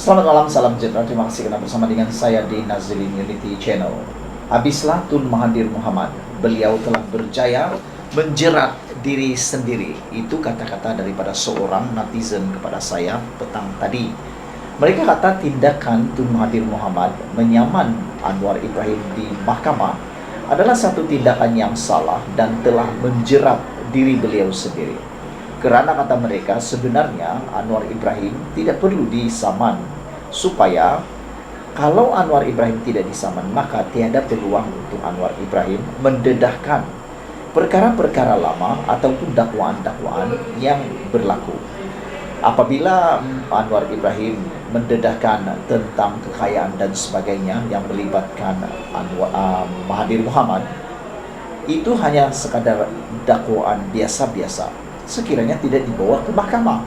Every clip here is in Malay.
Selamat malam, salam sejahtera. Terima kasih kerana bersama dengan saya di Nazilin Unity Channel. Habislah Tun Mahathir Mohamad. Beliau telah berjaya menjerat diri sendiri. Itu kata-kata daripada seorang netizen kepada saya petang tadi. Mereka kata tindakan Tun Mahathir Mohamad menyaman Anwar Ibrahim di mahkamah adalah satu tindakan yang salah dan telah menjerat diri beliau sendiri. Kerana kata mereka sebenarnya Anwar Ibrahim tidak perlu disaman, supaya kalau Anwar Ibrahim tidak disaman maka tiada peluang untuk Anwar Ibrahim mendedahkan perkara-perkara lama ataupun dakwaan-dakwaan yang berlaku. Apabila Anwar Ibrahim mendedahkan tentang kekayaan dan sebagainya yang melibatkan Mahathir Mohamad, itu hanya sekadar dakwaan biasa-biasa, sekiranya tidak dibawa ke mahkamah.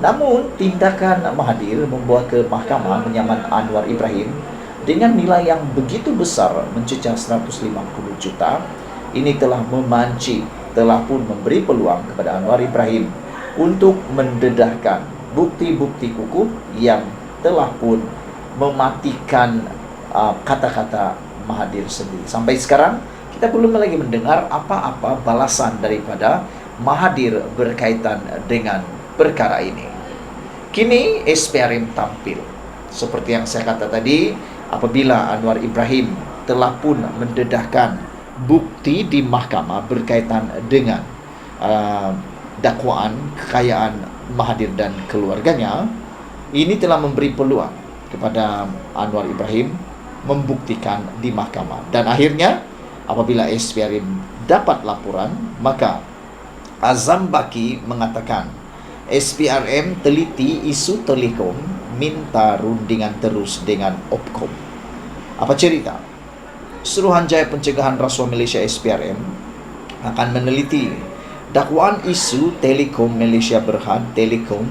Namun tindakan Mahathir membawa ke mahkamah menyaman Anwar Ibrahim dengan nilai yang begitu besar, mencecah 150 juta, ini telah memancing, telah pun memberi peluang kepada Anwar Ibrahim untuk mendedahkan bukti-bukti kukuh yang telah pun mematikan kata-kata Mahathir sendiri. Sampai sekarang kita belum lagi mendengar apa-apa balasan daripada Mahathir berkaitan dengan perkara ini. Kini SPRM tampil. Seperti yang saya kata tadi, apabila Anwar Ibrahim telah pun mendedahkan bukti di mahkamah berkaitan dengan dakwaan kekayaan Mahathir dan keluarganya, ini telah memberi peluang kepada Anwar Ibrahim membuktikan di mahkamah. Dan akhirnya apabila SPRM dapat laporan, maka Azam Baki mengatakan SPRM teliti isu Telekom minta rundingan terus dengan Opkom. Apa cerita? Suruhanjaya Pencegahan Rasuah Malaysia SPRM akan meneliti dakwaan isu Telekom Malaysia Berhad Telekom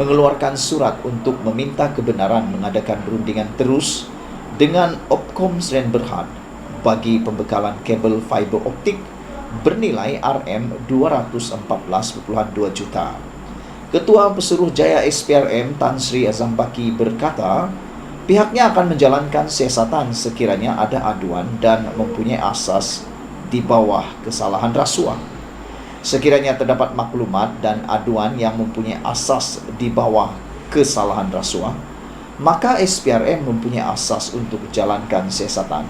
mengeluarkan surat untuk meminta kebenaran mengadakan rundingan terus dengan Opkom Sdn Berhad bagi pembekalan kabel fiber optik bernilai RM214.2 juta. Ketua Pesuruhjaya SPRM Tan Sri Azam Baki berkata, pihaknya akan menjalankan siasatan sekiranya ada aduan dan mempunyai asas di bawah kesalahan rasuah. Sekiranya terdapat maklumat dan aduan yang mempunyai asas di bawah kesalahan rasuah, maka SPRM mempunyai asas untuk menjalankan siasatan,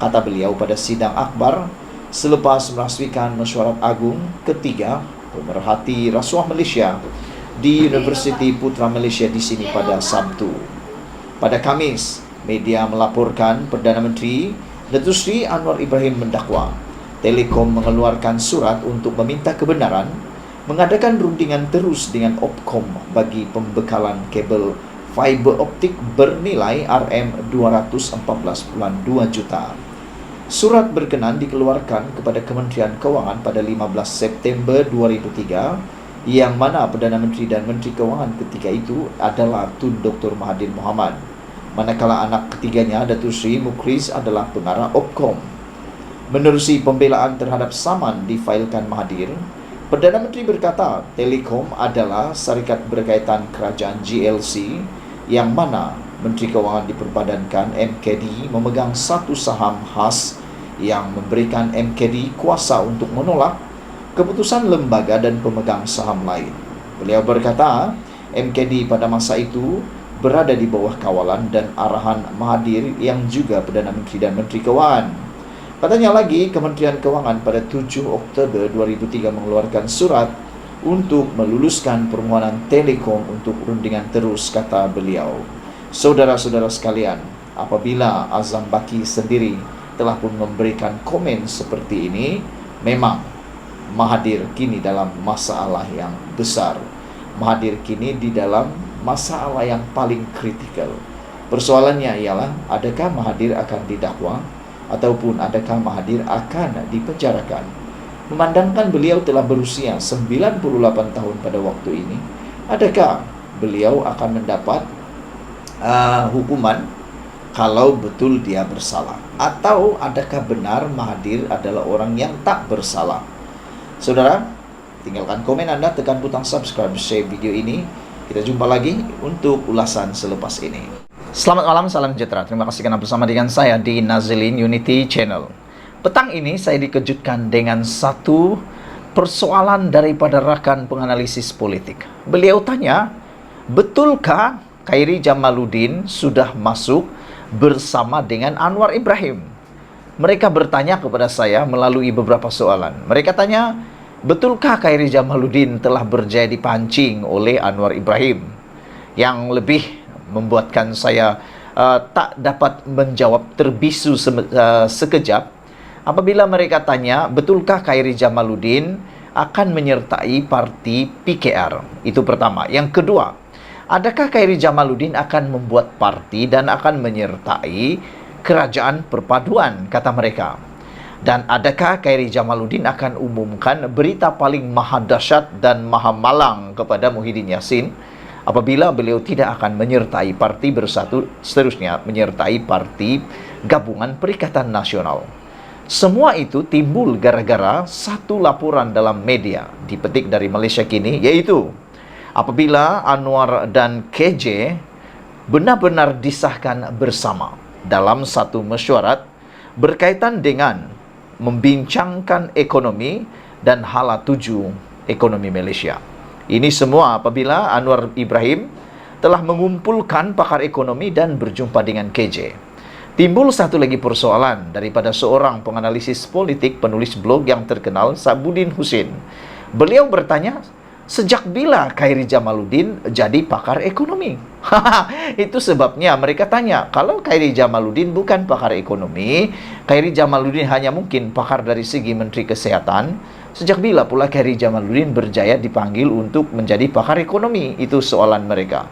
kata beliau pada sidang akbar selepas merasmikan mesyuarat agung ketiga pemerhati rasuah Malaysia di Universiti Putra Malaysia di sini pada Sabtu. Pada Khamis, media melaporkan Perdana Menteri Datuk Seri Anwar Ibrahim mendakwa Telekom mengeluarkan surat untuk meminta kebenaran mengadakan rundingan terus dengan Opkom bagi pembekalan kabel fiber optik bernilai RM214.2 juta. Surat berkenan dikeluarkan kepada Kementerian Kewangan pada 15 September 2003, yang mana Perdana Menteri dan Menteri Kewangan ketika itu adalah Tun Dr. Mahathir Mohamad, manakala anak ketiganya Datuk Seri Mukhriz adalah pengarah Opkom. Menerusi pembelaan terhadap saman difailkan Mahathir, Perdana Menteri berkata Telekom adalah syarikat berkaitan kerajaan GLC yang mana Menteri Kewangan diperbadankan MKD memegang satu saham khas yang memberikan MKD kuasa untuk menolak keputusan lembaga dan pemegang saham lain. Beliau berkata MKD pada masa itu berada di bawah kawalan dan arahan Mahathir yang juga Perdana Menteri dan Menteri Kewangan. Katanya lagi, Kementerian Kewangan pada 7 Oktober 2003 mengeluarkan surat untuk meluluskan permohonan Telekom untuk rundingan terus, kata beliau. Saudara-saudara sekalian, apabila Azam Baki sendiri telah pun memberikan komen seperti ini, memang Mahathir kini dalam masalah yang besar. Mahathir kini di dalam masalah yang paling kritikal. Persoalannya ialah, adakah Mahathir akan didakwa ataupun adakah Mahathir akan dipenjarakan? Memandangkan beliau telah berusia 98 tahun pada waktu ini, adakah beliau akan mendapat hukuman kalau betul dia bersalah? Atau adakah benar Mahathir adalah orang yang tak bersalah? Saudara, tinggalkan komen Anda, tekan butang subscribe, share video ini Kita jumpa lagi untuk ulasan selepas ini. Selamat malam, salam sejahtera. Terima kasih karena bersama dengan saya di Nazilin Unity Channel. Petang ini saya dikejutkan dengan satu persoalan daripada rakan penganalisis politik. Beliau tanya, betulkah Khairi Jamaluddin sudah masuk bersama dengan Anwar Ibrahim? Mereka bertanya kepada saya melalui beberapa soalan. Mereka tanya, betulkah Khairi Jamaluddin telah berjaya dipancing oleh Anwar Ibrahim? Yang lebih membuatkan saya tak dapat menjawab, terbisu sekejap apabila mereka tanya, betulkah Khairi Jamaluddin akan menyertai parti PKR? Itu pertama. Yang kedua, adakah Khairi Jamaluddin akan membuat parti dan akan menyertai kerajaan perpaduan, kata mereka? Dan adakah Khairi Jamaluddin akan umumkan berita paling maha dahsyat dan maha malang kepada Muhyiddin Yassin apabila beliau tidak akan menyertai parti Bersatu, seterusnya menyertai parti Gabungan Perikatan Nasional? Semua itu timbul gara-gara satu laporan dalam media dipetik dari Malaysia Kini, yaitu apabila Anwar dan KJ benar-benar disahkan bersama dalam satu mesyuarat berkaitan dengan membincangkan ekonomi dan hala tuju ekonomi Malaysia. Ini semua apabila Anwar Ibrahim telah mengumpulkan pakar ekonomi dan berjumpa dengan KJ. Timbul satu lagi persoalan daripada seorang penganalisis politik, penulis blog yang terkenal, Sabudin Husin. Beliau bertanya, sejak bila Khairi Jamaluddin jadi pakar ekonomi? Itu sebabnya mereka tanya, kalau Khairi Jamaluddin bukan pakar ekonomi, Khairi Jamaluddin hanya mungkin pakar dari segi Menteri Kesehatan, sejak bila pula Khairi Jamaluddin berjaya dipanggil untuk menjadi pakar ekonomi? Itu soalan mereka.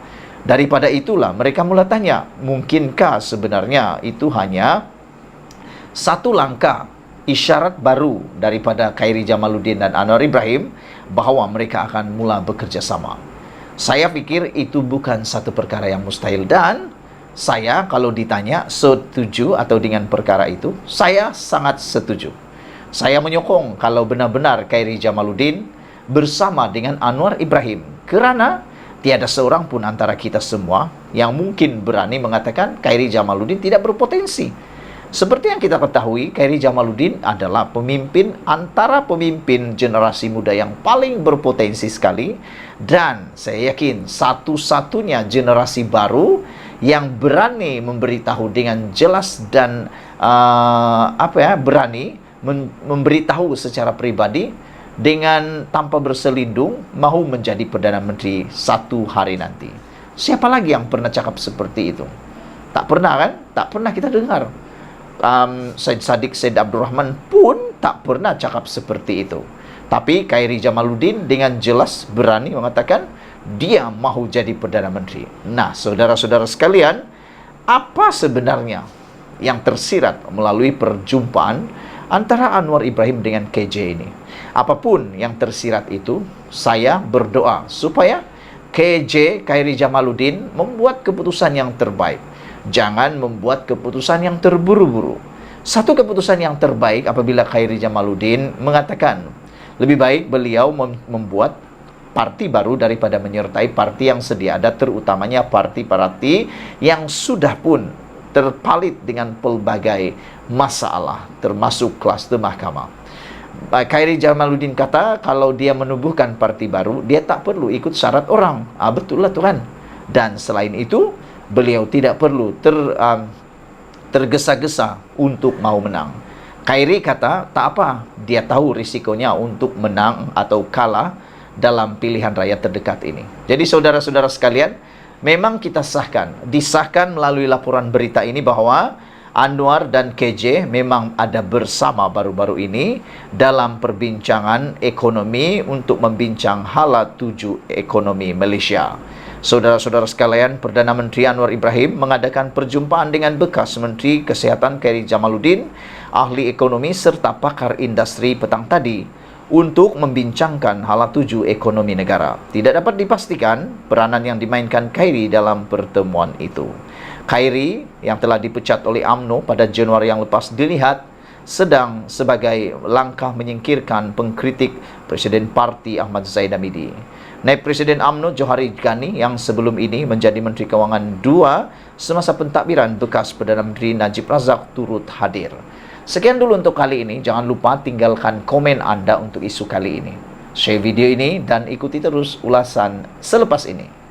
Daripada itulah mereka mula tanya, mungkinkah sebenarnya itu hanya satu langkah isyarat baru daripada Khairi Jamaluddin dan Anwar Ibrahim bahawa mereka akan mula bekerja sama? Saya fikir itu bukan satu perkara yang mustahil, dan saya kalau ditanya setuju atau dengan perkara itu, saya sangat setuju. Saya menyokong kalau benar-benar Khairi Jamaluddin bersama dengan Anwar Ibrahim, kerana tiada seorang pun antara kita semua yang mungkin berani mengatakan Khairi Jamaluddin tidak berpotensi. Seperti yang kita ketahui, Khairi Jamaluddin adalah pemimpin antara pemimpin generasi muda yang paling berpotensi sekali, dan saya yakin satu-satunya generasi baru yang berani memberitahu dengan jelas dan berani memberitahu secara pribadi dengan tanpa berselindung mahu menjadi Perdana Menteri satu hari nanti. Siapa lagi yang pernah cakap seperti itu? Tak pernah kan? Tak pernah kita dengar. Syed Saddiq Syed Abdul Rahman pun tak pernah cakap seperti itu. Tapi Khairi Jamaluddin dengan jelas berani mengatakan dia mahu jadi Perdana Menteri. Nah, saudara-saudara sekalian, apa sebenarnya yang tersirat melalui perjumpaan antara Anwar Ibrahim dengan KJ ini? Apapun yang tersirat itu, saya berdoa supaya KJ, Khairi Jamaluddin, membuat keputusan yang terbaik. Jangan membuat keputusan yang terburu-buru. Satu keputusan yang terbaik apabila Khairi Jamaluddin mengatakan lebih baik beliau membuat parti baru daripada menyertai parti yang sedia ada, terutamanya parti-parti yang sudah pun terpalit dengan pelbagai masalah, termasuk kluster mahkamah. Khairi Jamaluddin kata kalau dia menubuhkan parti baru, dia tak perlu ikut syarat orang. Betul lah Tuhan. Dan selain itu, beliau tidak perlu tergesa-gesa untuk mau menang. Khairi kata tak apa, dia tahu risikonya untuk menang atau kalah dalam pilihan raya terdekat ini. Jadi saudara-saudara sekalian, memang kita disahkan melalui laporan berita ini bahwa Anwar dan KJ memang ada bersama baru-baru ini dalam perbincangan ekonomi untuk membincang hala tuju ekonomi Malaysia. Saudara-saudara sekalian, Perdana Menteri Anwar Ibrahim mengadakan perjumpaan dengan bekas Menteri Kesihatan Khairi Jamaluddin, ahli ekonomi serta pakar industri petang tadi untuk membincangkan hala tuju ekonomi negara. Tidak dapat dipastikan peranan yang dimainkan Khairi dalam pertemuan itu. Khairi yang telah dipecat oleh UMNO pada Januari yang lepas dilihat sedang sebagai langkah menyingkirkan pengkritik Presiden Parti Ahmad Zaid Hamidi. Naib Presiden UMNO Johari Ghani yang sebelum ini menjadi Menteri Kewangan II semasa pentadbiran bekas Perdana Menteri Najib Razak turut hadir. Sekian dulu untuk kali ini. Jangan lupa tinggalkan komen anda untuk isu kali ini. Share video ini dan ikuti terus ulasan selepas ini.